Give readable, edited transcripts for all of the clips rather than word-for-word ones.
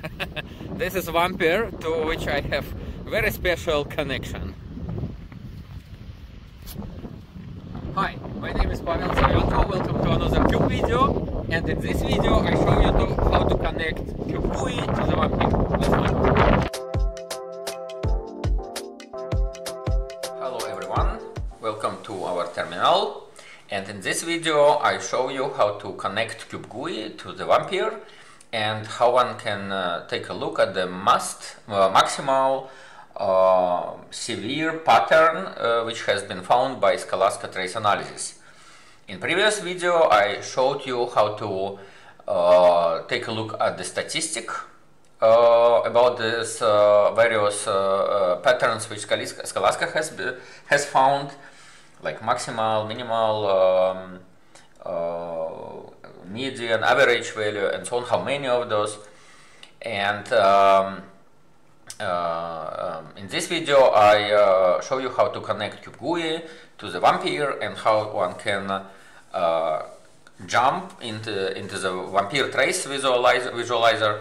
This is Vampir, to which I have very special connection. Hi, my name is Pavel. Welcome to another Cube video, and in this video I show you how to connect CubeGUI to the Vampir. Let's go. Hello everyone, welcome to our terminal, and in this video I show you how to connect CubeGUI to the Vampir and how one can take a look at the maximal severe pattern which has been found by Scalasca Trace Analysis. In previous video I showed you how to take a look at the statistic about these various patterns which Scalasca has found, like maximal, minimal, median, average value, and so on, how many of those. And in this video I show you how to connect CubeGUI to the Vampir and how one can jump into the Vampir trace visualizer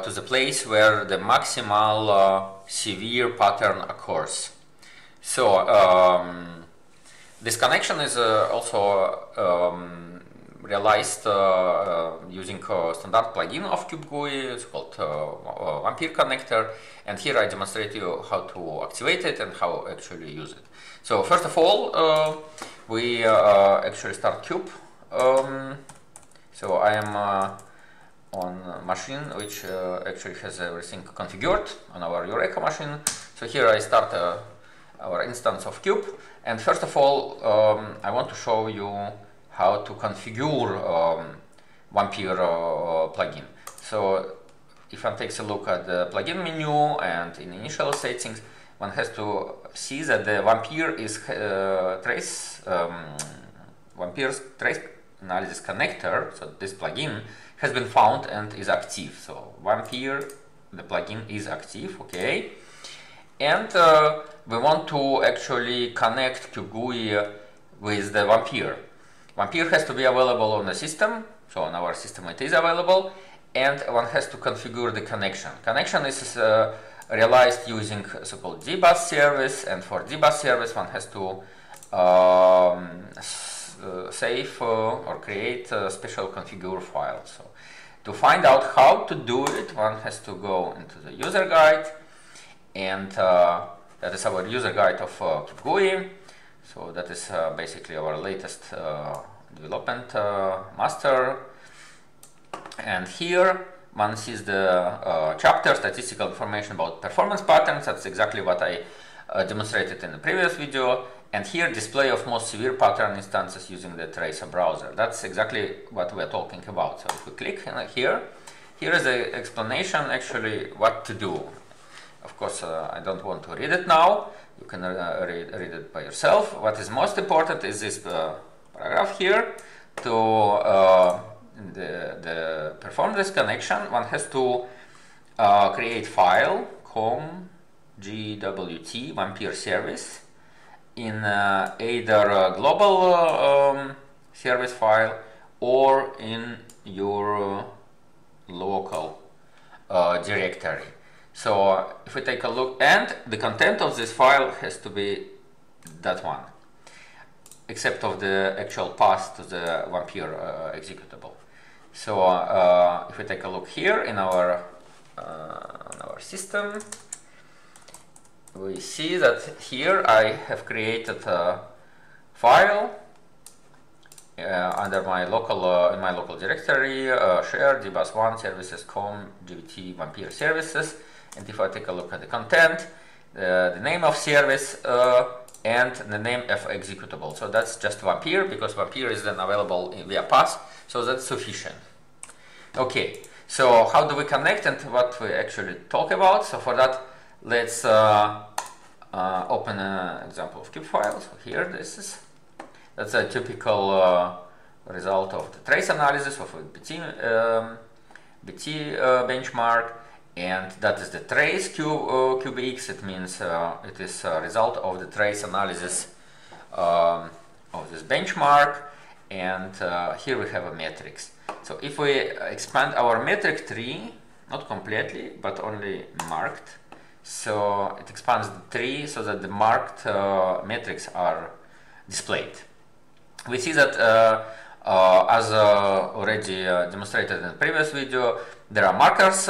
to the place where the maximal severe pattern occurs. So this connection is also realized using a standard plugin of CubeGUI. It's called Vampir connector, and here I demonstrate you how to activate it and how actually use it. So first of all, we actually start Cube. So I am on a machine which actually has everything configured on our Eureka machine. So here I start our instance of Cube, and first of all I want to show you how to configure Vampir plugin. So if one takes a look at the plugin menu and in initial settings, one has to see that the Vampir is Vampir's trace analysis connector. So this plugin has been found and is active. So Vampir, the plugin is active, okay. And we want to actually connect CubeGUI with the Vampir. Vampir has to be available on the system, so on our system it is available, and one has to configure the connection. Connection is realized using so-called dbus service, and for dbus service one has to save or create a special configure file. So to find out how to do it, one has to go into the user guide, and that is our user guide of CubeGUI. So that is basically our latest development master, and here one sees the chapter statistical information about performance patterns. That's exactly what I demonstrated in the previous video, and here display of most severe pattern instances using the tracer browser. That's exactly what we are talking about. So if we click here is the explanation actually what to do. Of course I don't want to read it now. You can read it by yourself. What is most important is this paragraph here. To perform this connection, one has to create file com gwt Vampir service in either global service file or in your local directory. So if we take a look, and the content of this file has to be that one, except of the actual path to the Vampir executable. So if we take a look here in our on our system, we see that here I have created a file under my local in my local directory, share dbus1 services com gwt Vampir services. And if I take a look at the content, the name of service and the name of executable. So that's just Vampir, because Vampir is then available via path, so that's sufficient. Okay, so how do we connect and what we actually talk about? So for that, let's open an example of Cube file. So here, that's a typical result of the trace analysis of a BT benchmark. And that is the trace QBX. It means it is a result of the trace analysis of this benchmark. And here we have a matrix. So if we expand our metric tree not completely, but only marked. So it expands the tree so that the marked metrics are displayed. We see that as already demonstrated in the previous video, there are markers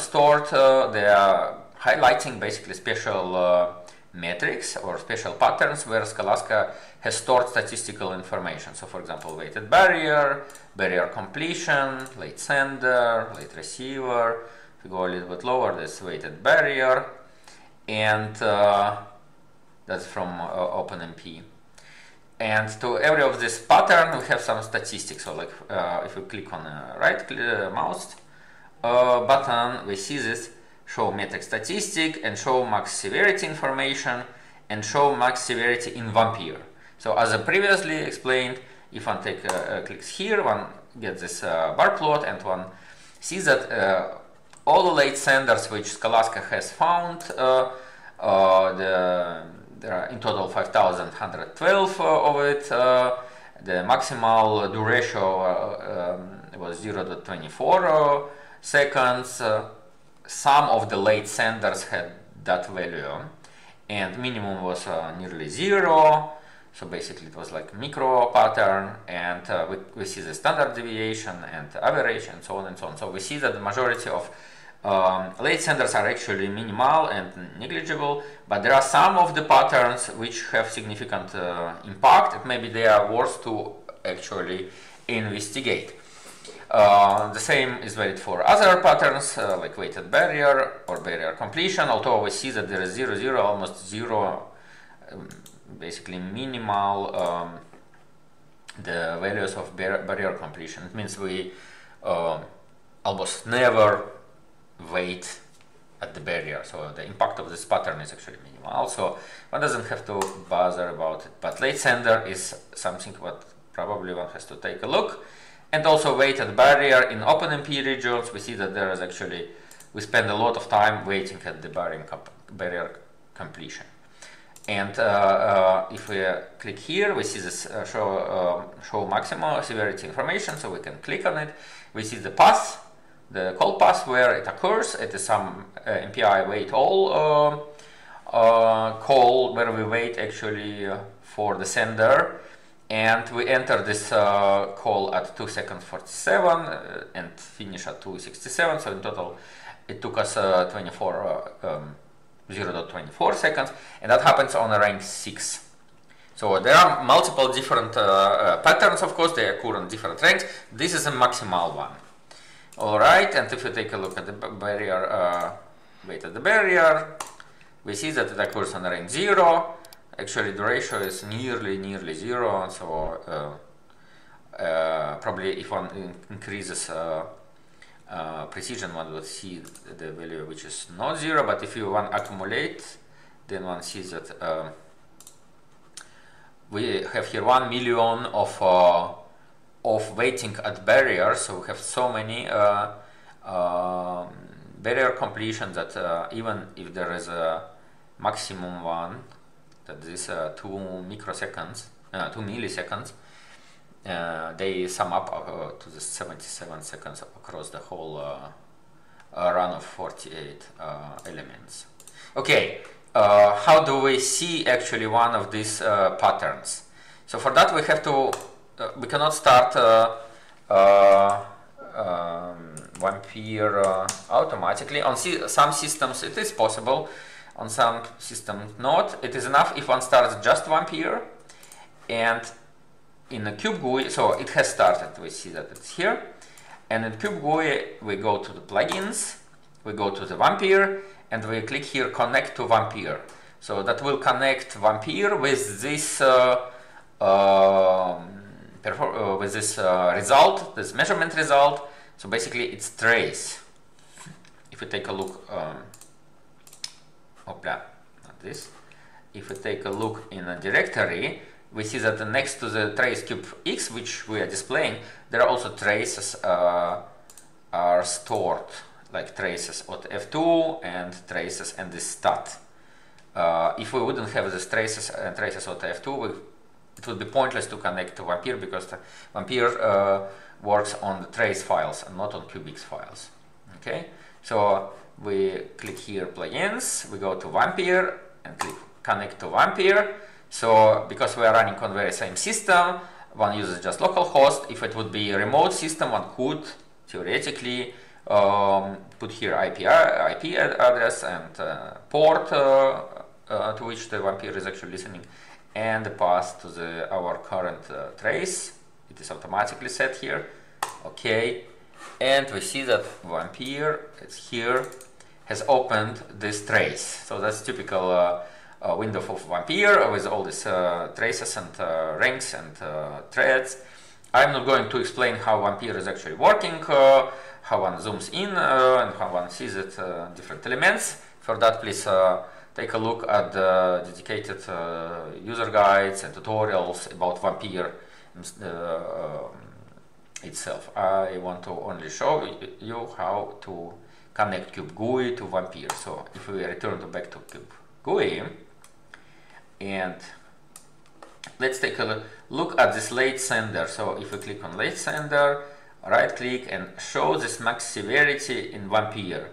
stored. They are highlighting basically special metrics or special patterns where Scalasca has stored statistical information. So for example, weighted barrier, barrier completion, late sender, late receiver. If we go a little bit lower, there's weighted barrier, and that's from OpenMP. And to every of this pattern we have some statistics. So like if you click on the right mouse button, we see this show metric statistic and show max severity information and show max severity in Vampir. So as I previously explained, if one clicks here, one gets this bar plot, and one sees that all the late senders which Scalasca has found, there are in total 5,112 of it. The maximal do ratio was 0.24 seconds. Some of the late senders had that value, and minimum was nearly 0. So basically it was like micro pattern, and we see the standard deviation and average and so on and so on. So we see that the majority of late senders are actually minimal and negligible, but there are some of the patterns which have significant impact, and maybe they are worth to actually investigate. The same is valid for other patterns like weighted barrier or barrier completion, although we see that there is 0, 0, almost 0, basically minimal the values of barrier completion. It means we almost never wait at the barrier, so the impact of this pattern is actually minimal, so one doesn't have to bother about it. But late sender is something what probably one has to take a look. And also weighted barrier in OpenMP regions, we see that there is actually, we spend a lot of time waiting at the barrier completion. And if we click here, we see this show maximal severity information, so we can click on it. We see the path, the call path where it occurs. It is some MPI wait all call where we wait actually for the sender, and we enter this call at 2 seconds 47 and finish at 2:67. So in total it took us 0.24 seconds, and that happens on a rank 6. So there are multiple different patterns, of course, they occur on different ranks. This is a maximal one. Alright, and if you take a look at the barrier, wait at the barrier, we see that it occurs on rank 0. Actually the ratio is nearly 0, so probably if one increases precision, one will see the value which is not 0, but if you want accumulate, then one sees that we have here 1 million of waiting at barrier, so we have so many barrier completion that even if there is a maximum one, that is 2 milliseconds, they sum up to the 77 seconds across the whole run of 48 elements. Okay, how do we see actually one of these patterns? So for that we have to, we cannot start Vampir automatically. On some systems it is possible, on some systems not. It is enough if one starts just Vampir, and in the CubeGUI, so it has started, we see that it's here, and in CubeGUI we go to the plugins, we go to the Vampir, and we click here connect to Vampir. So that will connect Vampir with this result, this measurement result. So basically it's trace. If we take a look, not this. If we take a look in a directory, we see that next to the trace cube X, which we are displaying, there are also traces are stored, like traces at F2 and traces and this stat. If we wouldn't have these traces and traces at F2, it would be pointless to connect to Vampir, because the Vampir works on the trace files and not on CubeX files. Okay, So we click here plugins, we go to Vampir and click connect to Vampir. So because we are running on very same system, one uses just localhost. If it would be a remote system, one could theoretically put here IP address and port to which the Vampir is actually listening, and the path to our current trace. It is automatically set here. Okay, and we see that Vampir is here, has opened this trace. So that's typical window of Vampir with all these traces and rings and threads. I'm not going to explain how Vampir is actually working, how one zooms in and how one sees it, different elements. For that, please take a look at the dedicated user guides and tutorials about Vampir itself. I want to only show you how to connect CubeGUI to Vampir. So if we return back to CubeGUI, and let's take a look at this late sender. So if we click on late sender, right click and show this max severity in Vampir.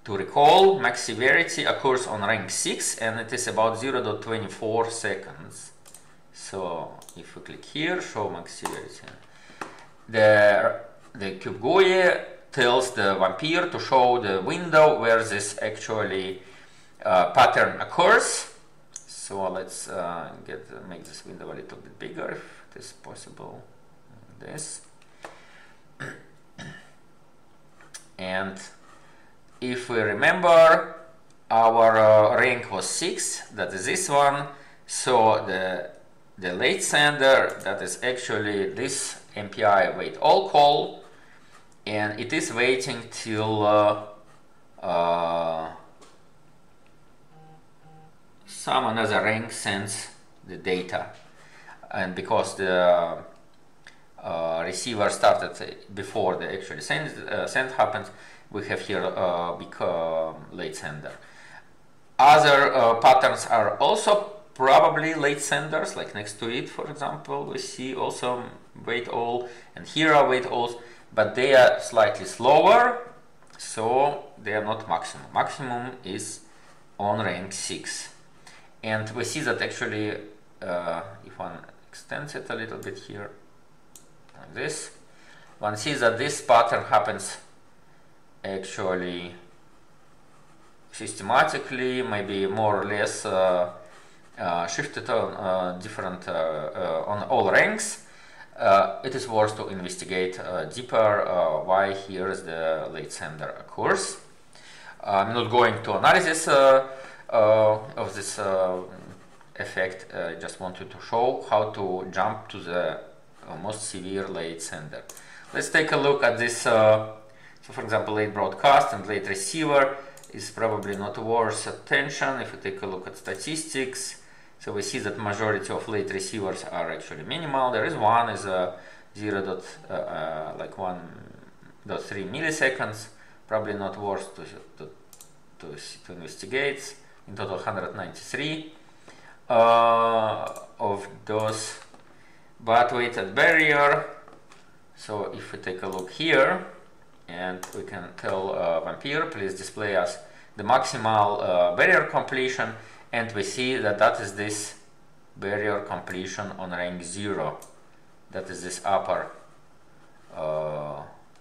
To recall, max severity occurs on rank 6 and it is about 0.24 seconds. So if we click here, show max severity, the CubeGUI tells the Vampir to show the window where this actually pattern occurs. So let's make this window a little bit bigger if it is possible. This. And if we remember, our rank was 6, that is this one. So the late sender, that is actually this MPI wait all call, and it is waiting till some another rank sends the data, and because the receiver started before the actually send happens, we have here big late sender. Other patterns are also probably late senders, like next to it, for example, we see also wait all, and here are wait alls, but they are slightly slower, so they are not maximum. Maximum is on rank 6. And we see that actually, if one extends it a little bit here, like this, one sees that this pattern happens actually systematically, maybe more or less shifted on different on all ranks. It is worth to investigate deeper why here is the late sender occurs. I'm not going to analysis of this effect. I just wanted to show how to jump to the most severe late sender. Let's take a look at this. So for example, late broadcast and late receiver is probably not worth attention. If we take a look at statistics, so we see that majority of late receivers are actually minimal. There is one is a 1.3 milliseconds, probably not worth to investigate. In total 193 of those, but weighted barrier. So if we take a look here, and we can tell Vampir, please display us the maximal barrier completion, and we see that that is this barrier completion on rank 0. That is this upper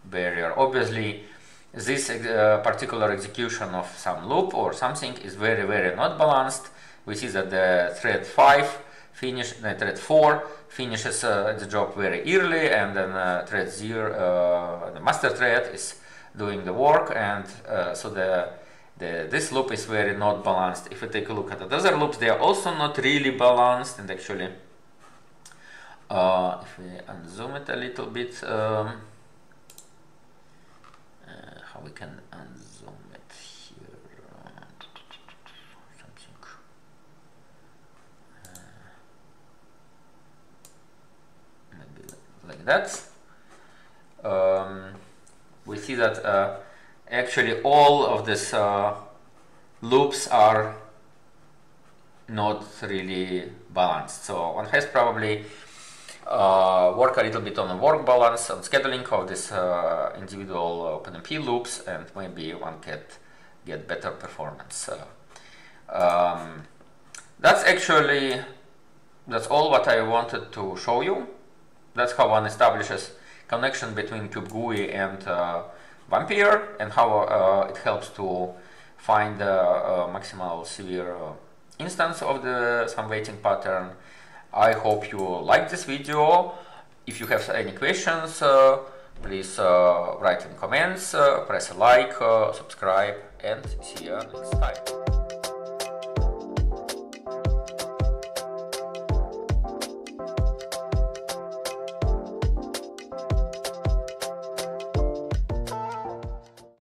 barrier. Obviously, this particular execution of some loop or something is very, very not balanced. We see that the thread 5 thread 4 finishes the job very early, and then thread 0, the master thread, is doing the work, and so this loop is very not balanced. If we take a look at the other loops, they are also not really balanced, and actually, if we unzoom it a little bit, how we can unzoom it here, something maybe like that. We see that actually all of these loops are not really balanced. So one has probably work a little bit on the work balance, on scheduling of this individual OpenMP loops, and maybe one can get better performance. That's all what I wanted to show you. That's how one establishes connection between CubeGUI and Vampir, and how it helps to find the maximal severe instance of some waiting pattern. I hope you like this video. If you have any questions, please write in comments, press a like, subscribe, and see you next time.